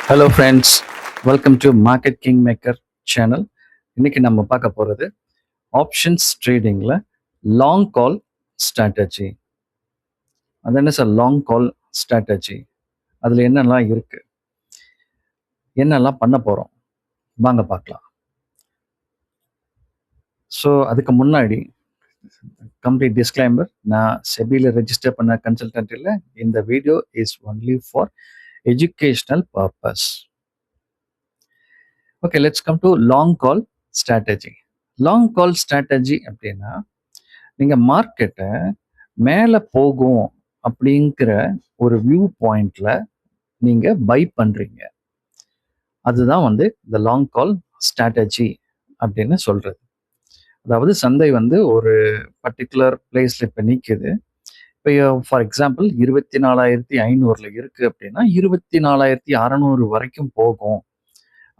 Hello friends, welcome to market king maker channel. இன்னைக்கு நம்ம பார்க்க போகிறது ஆப்ஷன்ஸ் ட்ரேடிங்கில் லாங் கால் ஸ்ட்ராட்டஜி. அது என்ன சார் லாங் கால் ஸ்ட்ராட்டஜி? அதில் என்னெல்லாம் இருக்கு, என்னெல்லாம் பண்ண போகிறோம், வாங்க பார்க்கலாம். ஸோ அதுக்கு முன்னாடி கம்ப்ளீட் டிஸ்க்ளைமர், நான் செபியில் ரெஜிஸ்டர் பண்ண கன்சல்டன்ட் இல்லை. இந்த video is only for educational purpose. Okay, let's come to long call strategy. Long call strategy அப்படின்னா, நீங்கள் மார்க்கெட்டை மேலே போகும் அப்படிங்கிற ஒரு வியூ பாயிண்ட்ல நீங்கள் பை பண்ணுறீங்க. அதுதான் இந்த லாங் கால் ஸ்ட்ராட்டஜி அப்படின்னு சொல்கிறது. அதாவது சந்தை ஒரு பர்டிகுலர் பிளேஸில் இப்போ நிற்குது. இப்போ ஃபார் எக்ஸாம்பிள் 24,500 இருக்குது அப்படின்னா 24,600 வரைக்கும் போகும்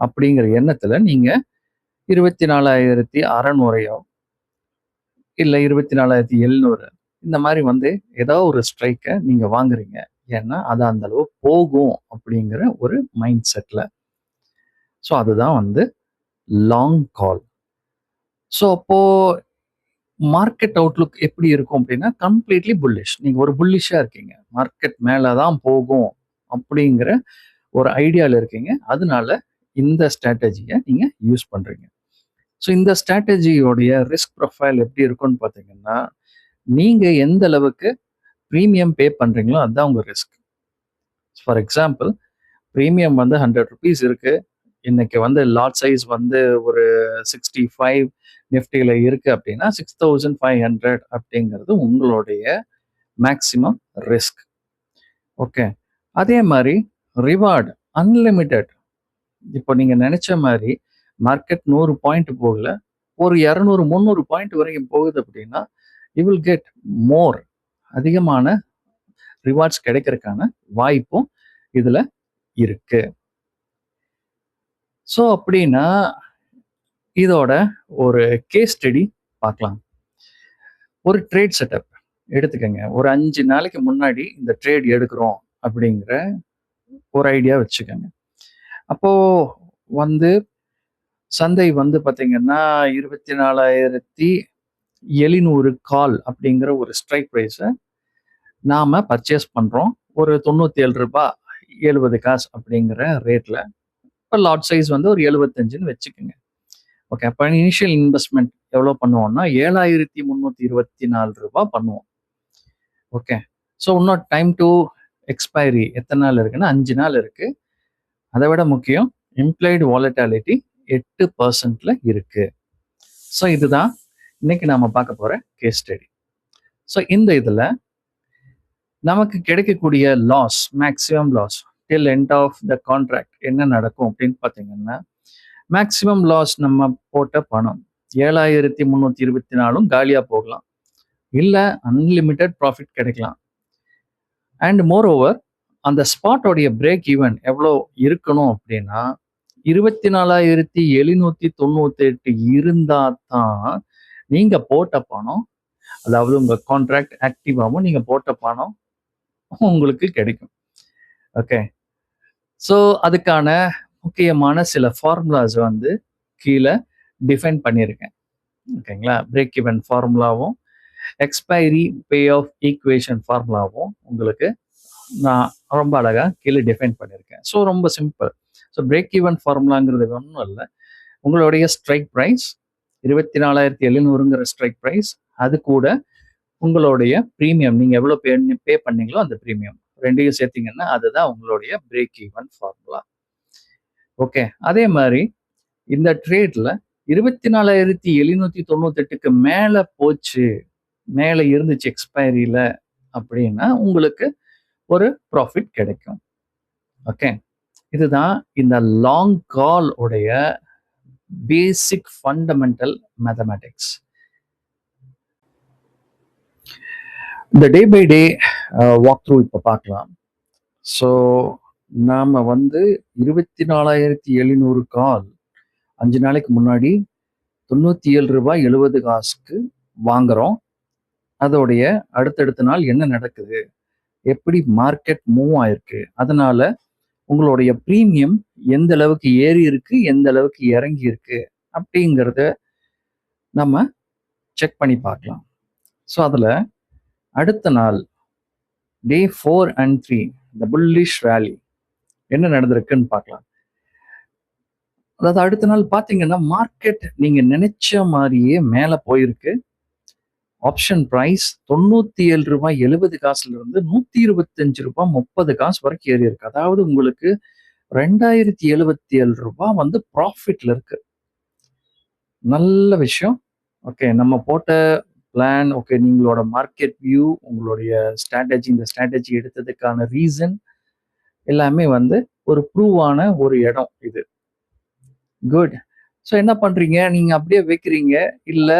அப்படிங்கிற எண்ணத்துல நீங்க 24,600 இல்லை 24,700 இந்த மாதிரி ஏதோ ஒரு ஸ்ட்ரைக்கை நீங்க வாங்குறீங்க. ஏன்னா அது அந்த அளவு போகும் அப்படிங்கிற ஒரு மைண்ட் செட்ல. ஸோ அதுதான் லாங் கால். ஸோ அப்போ மார்க்கெட் அவுட்லுக் எப்படி இருக்கும் அப்படின்னா கம்ப்ளீட்லி புல்லிஷ். நீங்க ஒரு புல்லிஷா இருக்கீங்க, மார்க்கெட் மேலதான் போகும் அப்படிங்கிற ஒரு ஐடியாவில் இருக்கீங்க. அதனால இந்த ஸ்ட்ராட்டஜியை நீங்கள் யூஸ் பண்ணுறீங்க. ஸோ இந்த ஸ்ட்ராட்டஜியோடைய ரிஸ்க் ப்ரொஃபைல் எப்படி இருக்கும்னு பார்த்தீங்கன்னா, நீங்கள் எந்த அளவுக்கு ப்ரீமியம் பே பண்ணுறீங்களோ அதுதான் உங்கள் risk. For example, premium 100 rupees இருக்குது. இன்னைக்கு லாட் சைஸ் ஒரு 65 நிஃப்டியில் இருக்குது அப்படின்னா 6,500 அப்படிங்கிறது உங்களுடைய மேக்சிமம் ரிஸ்க். ஓகே, அதே மாதிரி ரிவார்டு அன்லிமிட்டெட். இப்போ நீங்க நினைச்ச மாதிரி மார்க்கெட் 100 பாயிண்ட் போகல, ஒரு 200-300 பாயிண்ட் வரைக்கும் போகுது அப்படின்னா யூ வில் கெட் மோர், அதிகமான ரிவார்ட்ஸ் கிடைக்கிறதுக்கான வாய்ப்பும் இதுல இருக்கு. ஸோ அப்படின்னா இதோட ஒரு கேஸ் ஸ்டடி பார்க்கலாம். ஒரு ட்ரேட் செட்டப் எடுத்துக்கங்க. ஒரு 5 நாளைக்கு முன்னாடி இந்த ட்ரேட் எடுக்கிறோம் அப்படிங்கிற ஒரு ஐடியா வச்சுக்கோங்க. அப்போ சந்தை பார்த்தீங்கன்னா 24,700 கால் அப்படிங்கிற ஒரு ஸ்ட்ரைக் ப்ரைஸை நாம பர்ச்சேஸ் பண்றோம். ஒரு 97 ரூபாய் 70 காசு அப்படிங்கிற ரேட்ல. இப்போ லாட் சைஸ் ஒரு 75ன்னு வச்சுக்கோங்க. ஓகே, அப்போ இனிஷியல் இன்வெஸ்ட்மெண்ட் எவ்வளோ பண்ணுவோம்னா 7,324 ரூபாய் பண்ணுவோம். ஓகே, ஸோ இன்னும் டைம் டு எக்ஸ்பைரி எத்தனை நாள் இருக்குன்னா 5 நாள் இருக்கு. அதை விட முக்கியம், இம்ப்ளைடு வாலட்டாலிட்டி 8% இருக்கு. ஸோ இதுதான் இன்னைக்கு நாம பார்க்க போற கேஸ் ஸ்டடி. ஸோ இந்த இதுல நமக்கு கிடைக்கக்கூடிய loss, maximum loss till end of the contract என்ன நடக்கும் அப்படின்னு பார்த்தீங்கன்னா, மேக்சிமம் லாஸ் நம்ம போட்ட பணம் 7,324 காலியா போகலாம், இல்லை அன்லிமிட்டெட் ப்ராஃபிட் கிடைக்கலாம். அண்ட் மோர் ஓவர், அந்த ஸ்பாட்டோடைய பிரேக் ஈவன் எவ்வளோ இருக்கணும் அப்படின்னா 24,798 இருந்தா தான் நீங்க போட்ட பணம், அதாவது உங்க கான்ட்ராக்ட் ஆக்டிவாகவும் நீங்க போட்ட பணம் உங்களுக்கு கிடைக்கும். ஓகே, ஸோ அதுக்கான முக்கியமான சில ஃபார்முலாஸ் கீழே டிஃபைன் பண்ணியிருக்கேன். ஓகேங்களா, பிரேக் ஈவன் ஃபார்முலாவும் எக்ஸ்பைரி பே ஆஃப் ஈக்குவேஷன் ஃபார்முலாவும் உங்களுக்கு நான் ரொம்ப அழகா கீழே டிஃபைன் பண்ணியிருக்கேன். ஸோ ரொம்ப சிம்பிள். ஸோ பிரேக் ஈவன் ஃபார்முலாங்கிறது ஒன்றும் இல்லை, உங்களுடைய ஸ்ட்ரைக் ப்ரைஸ் 24,700ங்கிற ஸ்ட்ரைக் ப்ரைஸ், அது கூட உங்களுடைய ப்ரீமியம் நீங்கள் எவ்வளோ பே பண்ணீங்களோ அந்த ப்ரீமியம் ரெண்டையும் சேர்த்தீங்கன்னா அதுதான் உங்களுடைய பிரேக் ஈவன் ஃபார்முலா. ஓகே, அதே மாதிரி இந்த ட்ரேட்ல 24,798க்கு மேலே போச்சு, மேலே இருந்துச்சு எக்ஸ்பைரியில அப்படின்னா உங்களுக்கு ஒரு ப்ராஃபிட் கிடைக்கும். ஓகே, இதுதான் இந்த லாங் கால் உடைய பேசிக் ஃபண்டமெண்டல் மேத்தமேட்டிக்ஸ். இந்த day by day walk through இப்போ பார்க்கலாம். ஸோ நாம 24,700 கால் 5 நாளைக்கு முன்னாடி 97 ரூபாய் 70 காசுக்கு வாங்குறோம். அதோடைய அடுத்தடுத்த நாள் என்ன நடக்குது, எப்படி மார்க்கெட் மூவ் ஆயிருக்கு, அதனால உங்களுடைய பிரீமியம் எந்த அளவுக்கு ஏறி இருக்கு, எந்த அளவுக்கு இறங்கி இருக்கு அப்படிங்கிறத நம்ம செக் பண்ணி பார்க்கலாம். ஸோ அதில் அடுத்த நாள் டே 4 அண்ட் 3 இந்த புல்லிஷ் ரேலி என்ன நடந்திருக்குன்னு பார்க்கலாம். அதாவது அடுத்த நாள் பார்த்தீங்கன்னா மார்க்கெட் நீங்க நினைச்ச மாதிரியே மேலே போயிருக்கு. ஆப்ஷன் பிரைஸ் ரூ. 97.70 இருந்து ரூ. 125.30 வரைக்கும் ஏறி இருக்கு. அதாவது உங்களுக்கு ரூ. 2077 வந்து ப்ராஃபிட்ல இருக்கு. நல்ல விஷயம். ஓகே, நம்ம போட்ட பிளான், ஓகே, நீங்களோட மார்க்கெட் வியூ, உங்களுடைய ஸ்ட்ராட்டஜி, இந்த ஸ்ட்ராட்டஜி எடுத்ததுக்கான ரீசன் எல்லாமே வந்து ஒரு ப்ரூவ் ஆன ஒரு இடம் இது. குட். ஸோ என்ன பண்றீங்க? நீங்க அப்படியே வைக்கிறீங்க, இல்ல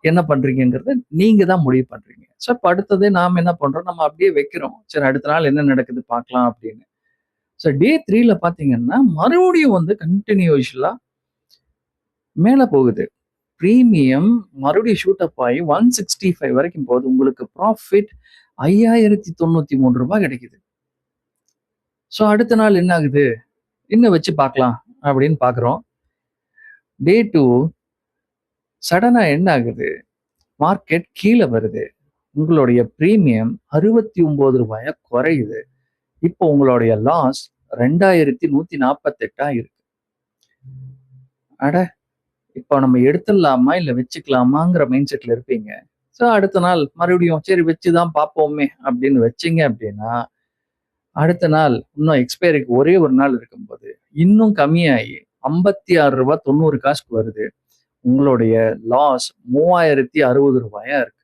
என்ன பண்றீங்கங்கிறத நீங்க தான் முடிவு பண்றீங்க. ஸோ இப்போ அடுத்தது நாம என்ன பண்றோம்? நம்ம அப்படியே வைக்கிறோம். சரி, அடுத்த நாள் என்ன நடக்குது பார்க்கலாம் அப்படின்னு. ஸோ டே 3ல பார்த்தீங்கன்னா மறுபடியும் வந்து கண்டினியூஷலா மேல போகுது. பிரீமியம் மறுபடியும் ஷூட் அப் ஆகி 165 வரைக்கும் போகுது. உங்களுக்கு ப்ராஃபிட் ரூ. 5093 கிடைக்குது. ஸோ அடுத்த நாள் என்ன ஆகுது? இன்னும் வச்சு பார்க்கலாம் அப்படின்னு பார்க்குறோம். டே 2 சடனா என்ன ஆகுது? மார்க்கெட் கீழே வருது. உங்களுடைய பிரீமியம் ரூ. 69 குறையுது. இப்போ உங்களுடைய லாஸ் 2148 இருக்கு. அட, இப்போ நம்ம எடுத்துடலாமா இல்ல வச்சுக்கலாமாங்கிற மைண்ட் செட்ல இருப்பீங்க. ஸோ அடுத்த நாள் மறுபடியும் சரி வச்சுதான் பார்ப்போமே அப்படின்னு வச்சீங்க அப்படின்னா, அடுத்த நாள் இன்னும் எக்ஸ்பைரிக்கு ஒரே ஒரு நாள் இருக்கும்போது இன்னும் கம்மியாகி ரூ. 56.90 வருது. உங்களுடைய லாஸ் ரூ. 3060 இருக்கு.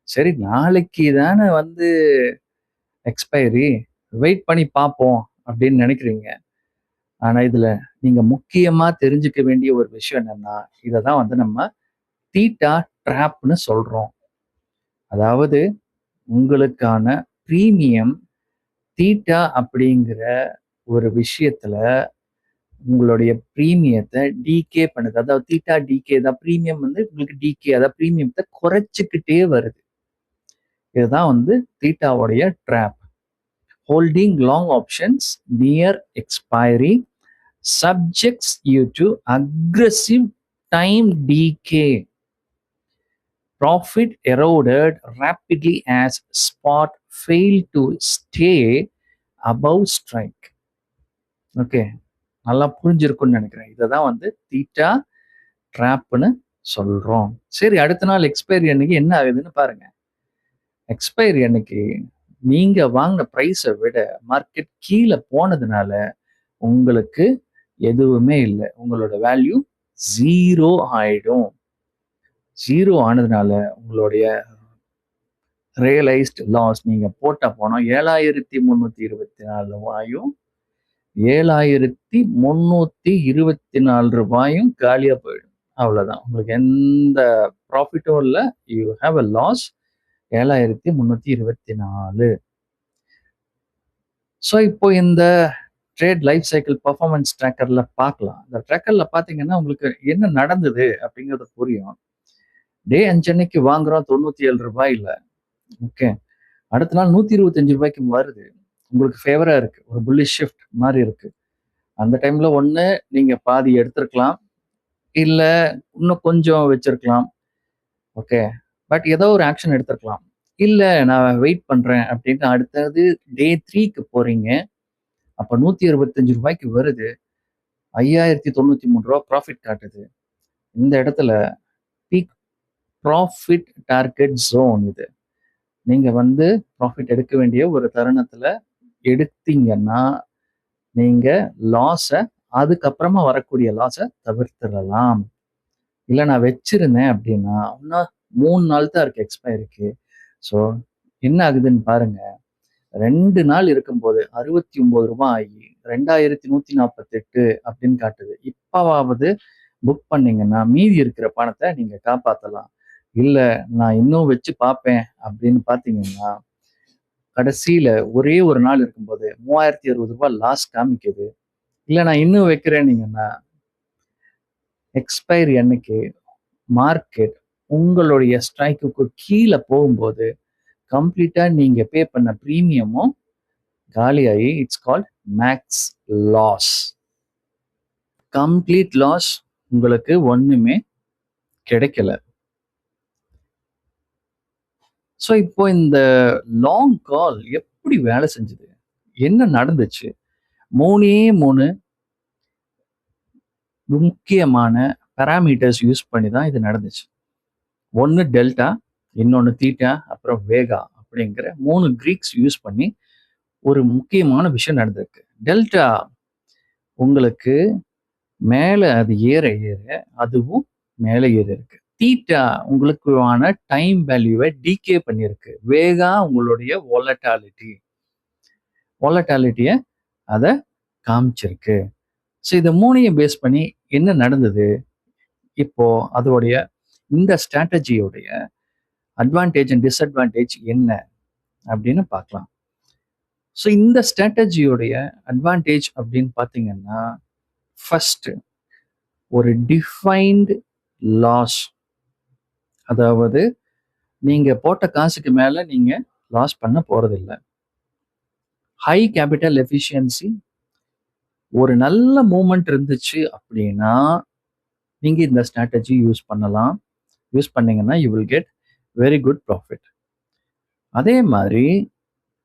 சரி, நாளைக்கு தானே வந்து எக்ஸ்பைரி, வெயிட் பண்ணி பார்ப்போம் அப்படின்னு நினைக்கிறீங்க. ஆனா இதுல நீங்க முக்கியமா தெரிஞ்சுக்க வேண்டிய ஒரு விஷயம் என்னன்னா, இததான் வந்து நம்ம தீட்டா ட்ராப்னு சொல்றோம். அதாவது உங்களுக்கான பிரீமியம் தீட்டா அப்படிங்கிற ஒரு விஷயத்துல உங்களுடைய பிரீமியத்தை டிகே பண்ணுது. அதாவது தீட்டா டிகே தான் பிரீமியம் வந்து உங்களுக்கு டிகே, அதாவது பிரீமியத்தை குறைச்சிக்கிட்டே வருது. இதுதான் வந்து தீட்டாவுடைய drop. Holding long options near expiry subjects you to aggressive time decay. Profit eroded rapidly as spot failed to stay above strike. Okay, நல்லா புரிஞ்சிருக்கும்னு நினைக்கிறேன். இதை தான் வந்து தீட்டா ட்ராப்னு சொல்றோம். சரி, அடுத்த நாள் எக்ஸ்பைரி அன்னைக்கு என்ன ஆகுதுன்னு பாருங்க. எக்ஸ்பைரி அன்னைக்கு நீங்க வாங்கின பிரைஸை விட மார்க்கெட் கீழே போனதுனால உங்களுக்கு எதுவுமே இல்லை. உங்களோட வேல்யூ 0 ஆயிடும். 0 ஆனதுனால உங்களுடைய ரியலைஸ்ட் லாஸ் நீங்க போட்ட பணம் 7324 ரூபாயும் காலியா போயிடும். அவ்வளவுதான். உங்களுக்கு எந்த ப்ராஃபிட்டும் இல்லை. You have a loss 7324. So இப்போ இந்த ட்ரேட் லைஃப் சைக்கிள் பர்ஃபார்மன்ஸ் ட்ராக்கர்ல பார்க்கலாம். இந்த ட்ராக்கர்ல பார்த்தீங்கன்னா உங்களுக்கு என்ன நடந்தது அப்படிங்கிறது புரியும். டே 5 அன்னைக்கு வாங்குறோம் ரூ. 97. ஓகே, அடுத்த நாள் ரூ. 125 வருது. உங்களுக்கு ஃபேவரா இருக்கு. ஒரு புல்லிஷ் ஷிஃப்ட் மாதிரி இருக்கு. அந்த டைம்ல ஒண்ணு நீங்க பாதி எடுத்திருக்கலாம், இல்ல இன்னும் கொஞ்சம் வச்சிருக்கலாம். ஓகே, பட் ஏதோ ஒரு ஆக்ஷன் எடுத்திருக்கலாம். இல்ல நான் வெயிட் பண்றேன் அப்படின்னு அடுத்தது டே 3க்கு போறீங்க. அப்ப ரூ. 125 வருது. ரூ. 5093 ப்ராஃபிட் காட்டுது. இந்த இடத்துல பீக் ப்ராஃபிட் டார்கெட் ஜோன் இது. நீங்க வந்து ப்ராஃபிட் எடுக்க வேண்டிய ஒரு தருணத்துல எடுத்தீங்கன்னா நீங்க லாஸை, அதுக்கப்புறமா வரக்கூடிய லாஸை தவிர்த்திடலாம். இல்லை நான் வச்சிருந்தேன் அப்படின்னா இன்னும் 3 நாள் தான் இருக்கு எக்ஸ்பைரிக்கு. ஸோ என்ன ஆகுதுன்னு பாருங்க. 2 நாள் இருக்கும்போது ரூ. 69 ஆகி 2148 அப்படின்னு காட்டுது. இப்பவாவது புக் பண்ணீங்கன்னா மீதி இருக்கிற பணத்தை நீங்க காப்பாற்றலாம். இல்ல நான் இன்னும் வச்சு பார்ப்பேன் அப்படின்னு பார்த்தீங்கன்னா கடைசியில ஒரே ஒரு நாள் இருக்கும்போது ரூ. 3060 லாஸ் காமிக்குது. இல்ல நான் இன்னும் வைக்கிறேன்னீங்கன்னா எக்ஸ்பைரி அன்னைக்கு மார்க்கெட் உங்களுடைய ஸ்ட்ரைக்குக்கு கீழே போகும்போது கம்ப்ளீட்டா நீங்க பே பண்ண பிரீமியமும் காலியாகி it's called max loss, complete loss. உங்களுக்கு ஒண்ணுமே கிடைக்கல. ஸோ இப்போ இந்த லாங் கால் எப்படி வேலை செஞ்சது, என்ன நடந்துச்சு? மூணே மூணு முக்கியமான பேராமீட்டர்ஸ் யூஸ் பண்ணி தான் இது நடந்துச்சு. ஒன்று டெல்டா, இன்னொன்று தீட்டா, அப்புறம் வேகா அப்படிங்கிற 3 கிரீக்ஸ் யூஸ் பண்ணி ஒரு முக்கியமான விஷயம் நடந்திருக்கு. டெல்டா உங்களுக்கு மேல அது ஏற ஏற அதுவும் மேல ஏற இருக்கு. தீட்டா உங்களுக்கான டைம் வேல்யூவை டீகே பண்ணியிருக்கு. வேகா உங்களுடைய வாலட்டாலிட்டியை அதை காமிச்சிருக்கு. ஸோ இதை மூணையும் பேஸ் பண்ணி என்ன நடந்தது? இப்போ அதோடைய இந்த ஸ்ட்ராட்டஜியோடைய அட்வான்டேஜ் அண்ட் டிஸ்அட்வான்டேஜ் என்ன அப்படின்னு பார்க்கலாம். ஸோ இந்த ஸ்ட்ராட்டஜியோடைய அட்வான்டேஜ் அப்படின்னு பார்த்தீங்கன்னா, ஃபர்ஸ்ட் ஒரு டிஃபைன்டு லாஸ். அதாவது நீங்க போட்ட காசுக்கு மேல நீங்க லாஸ் பண்ண போறதில்ல. High capital efficiency. ஒரு நல்ல மூவ்மெண்ட் இருந்துச்சு அப்படின்னா நீங்க இந்த ஸ்ட்ராட்டஜி யூஸ் பண்ணலாம். யூஸ் பண்ணீங்கன்னா you will get very good profit. அதே மாதிரி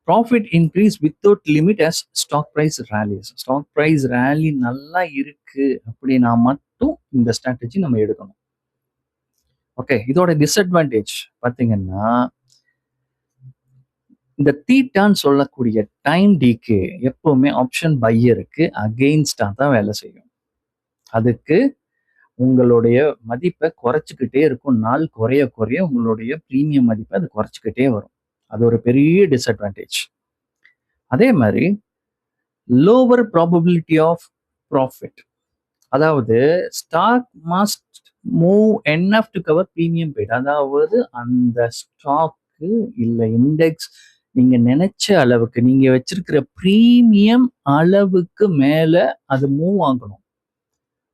profit increase without limit as stock price rallies. Stock price rally நல்லா இருக்கு அப்படின்னா மட்டும் இந்த ஸ்ட்ராட்டஜி நம்ம எடுக்கணும். ஓகே, இதோட டிஸ்அட்வான்டேஜ் பார்த்தீங்கன்னா, இந்த தீட்டான்னு சொல்லக்கூடிய டைம் டீகே எப்பவுமே ஆப்ஷன் பையருக்கு அகெயின்ஸ்டா தான் வேலை செய்யும். அதுக்கு உங்களுடைய மதிப்பை குறைச்சிக்கிட்டே இருக்கும். நாள் குறைய குறைய உங்களுடைய ப்ரீமியம் மதிப்பை அது குறைச்சிக்கிட்டே வரும். அது ஒரு பெரிய டிஸ்அட்வான்டேஜ். அதே மாதிரி லோவர் ப்ராபபிலிட்டி ஆஃப் ப்ராஃபிட். அதாவது stock must move enough to cover premium paid. அதாவது அந்த ஸ்டாக்கு இல்லை இண்டெக்ஸ் நீங்க நினைச்ச அளவுக்கு, நீங்க வச்சிருக்கிற ப்ரீமியம் அளவுக்கு மேல அது மூவ் ஆகணும்.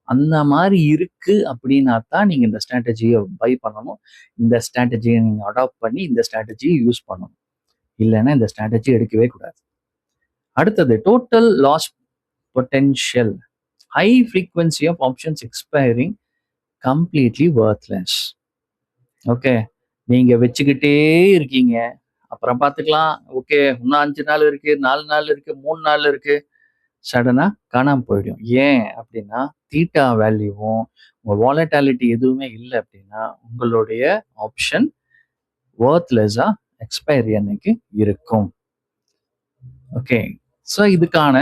அந்த மாதிரி இருக்கு அப்படின்னா தான் நீங்க இந்த ஸ்ட்ராட்டஜியை பை பண்ணணும். இந்த ஸ்ட்ராட்டஜியை நீங்க அடாப்ட் பண்ணி இந்த ஸ்ட்ராட்டஜியை யூஸ் பண்ணணும். இல்லைன்னா இந்த ஸ்ட்ராட்டஜி எடுக்கவே கூடாது. அடுத்தது total loss potential. High frequency of options expiring completely worthless. Okay, நீங்க வச்சுக்கிட்டே இருக்கீங்க, அப்புறம் பார்த்துக்கலாம், ஓகே இன்னும் 5 நாள் இருக்கு, 4 நாள் இருக்கு, 3 நாள் இருக்கு, சடனா காணாம போயிடும். ஏன் அப்படின்னா தீட்டா வேல்யூவும் உங்க வாலட்டாலிட்டி எதுவுமே இல்லை அப்படின்னா உங்களுடைய ஆப்ஷன் வொர்த்லெஸ்ஸா எக்ஸ்பைரி அன்னைக்கு இருக்கும். ஓகே, ஸோ இதுக்கான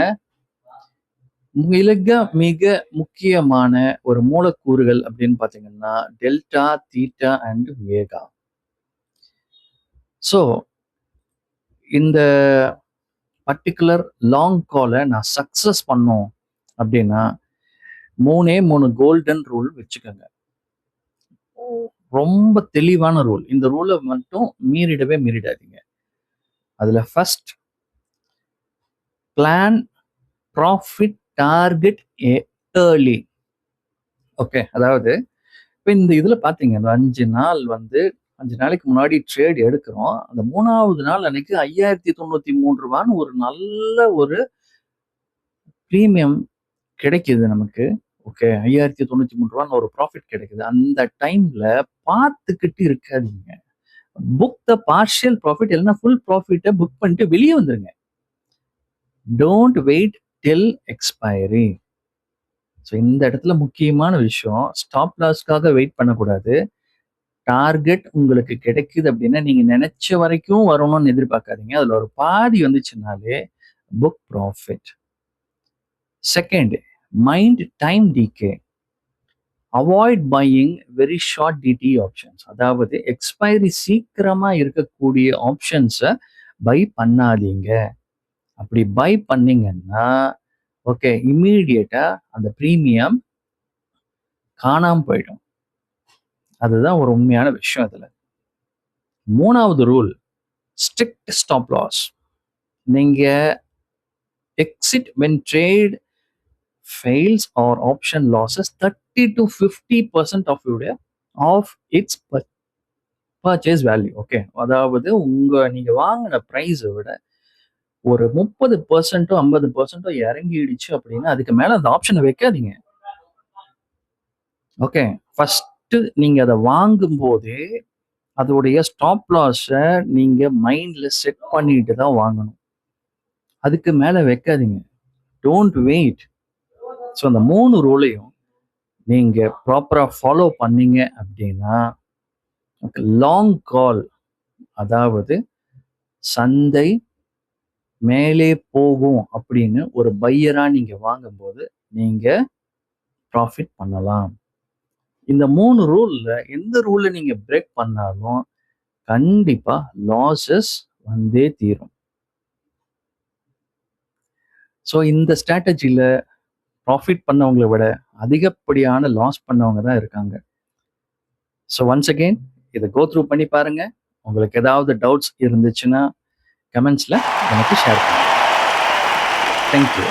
மிக மிக முக்கியமான ஒரு மூலக்கூறுகள் அப்படின்னு பார்த்தீங்கன்னா delta, theta and Vega. So இந்த பர்டிகுலர் லாங் காலை நான் சக்ஸஸ் பண்ணோம் அப்படின்னா 3 கோல்டன் ரூல் வச்சுக்கோங்க. ரொம்ப தெளிவான ரூல். இந்த ரூலை மட்டும் மீறிடாதீங்க. அதுல first, plan profit target early. Okay, அதாவது இப்போ இந்த இதுல பாத்தீங்க, இந்த 5 நாளைக்கு முன்னாடி ட்ரேட் எடுக்கிறோம். அந்த 3வது நாள் அன்னைக்கு 5093 ரூபான்னு ஒரு நல்ல ஒரு ப்ரீமியம் கிடைக்குது நமக்கு. ஓகே, 5093 ரூபான்னு ஒரு ப்ராஃபிட் கிடைக்குது. அந்த டைம்ல பார்த்துக்கிட்டு இருக்காதீங்க. புக் த பார்ஷியல் ப்ராஃபிட் இல்லைன்னா ஃபுல் ப்ராஃபிட்டை புக் பண்ணிட்டு வெளியே வந்துருங்க. Don't wait till expiry. So இந்த இடத்துல முக்கியமான விஷயம், ஸ்டாப் லாஸ்க்காக வெயிட் பண்ணக்கூடாது. டார்கெட் உங்களுக்கு கிடைக்குது அப்படின்னா நீங்க நினைச்ச வரைக்கும் வரணும்னு எதிர்பார்க்காதீங்க. அதுல ஒரு பாதி வந்துச்சுனாலே book profit. Second, mind time decay. Avoid buying very short DT options. அதாவது எக்ஸ்பைரி சீக்கிரமா இருக்கக்கூடிய ஆப்ஷன்ஸை பை பண்ணாதீங்க. அப்படி பை பண்ணீங்கன்னா ஓகே, இம்மீடியட்டா அந்த ப்ரீமியம் காணாம போயிடும். அதுதான் ஒரு உண்மையான விஷயம். அதுல 3வது ரூல், ஸ்ட்ரிக்ட் ஸ்டாப் லாஸ். நீங்க exit when trade fails or option losses 30 to 50% of its purchase value. Okay, அதாவது நீங்க வாங்கின பிரைஸை விட ஒரு 30% 50% இறங்கிடுச்சு அப்படின்னா, அதுக்கு மேல அந்த ஆப்ஷன வைக்காதீங்க. ஓகே. ஃபர்ஸ்ட்டு நீங்க அத வாங்கும்போதே, அதோடைய ஸ்டாப் லாஸ நீங்க மைண்ட்ல செட் பண்ணிட்டு தான் வாங்கணும். அதுக்கு மேல வைக்காதீங்க. Don't wait. ஸோ அந்த 3 ரூலையும் நீங்க ப்ராப்பரா ஃபாலோ பண்ணீங்க அப்படின்னா, லாங் கால் அதாவது சந்தை மேலே போகும் அப்படின்னு ஒரு பையரா நீங்க வாங்கும்போது, நீங்க ப்ராஃபிட் பண்ணலாம். இந்த 3 ரூல்ல எந்த ரூல நீங்க பிரேக் பண்ணாலும், கண்டிப்பா லாஸஸ் வந்தே தீரும். ஸோ இந்த ஸ்ட்ராட்டஜில ப்ராஃபிட் பண்ணவங்கள விட அதிகப்படியான லாஸ் பண்ணவங்க தான் இருக்காங்க. ஸோ ஒன்ஸ் அகெயின் இத கோ த்ரூ பண்ணி பாருங்க. உங்களுக்கு ஏதாவது டவுட்ஸ் இருந்துச்சுன்னா, கமெண்ட்ஸ்ல எனக்கு ஷேர் பண்ணுங்க. Thank you.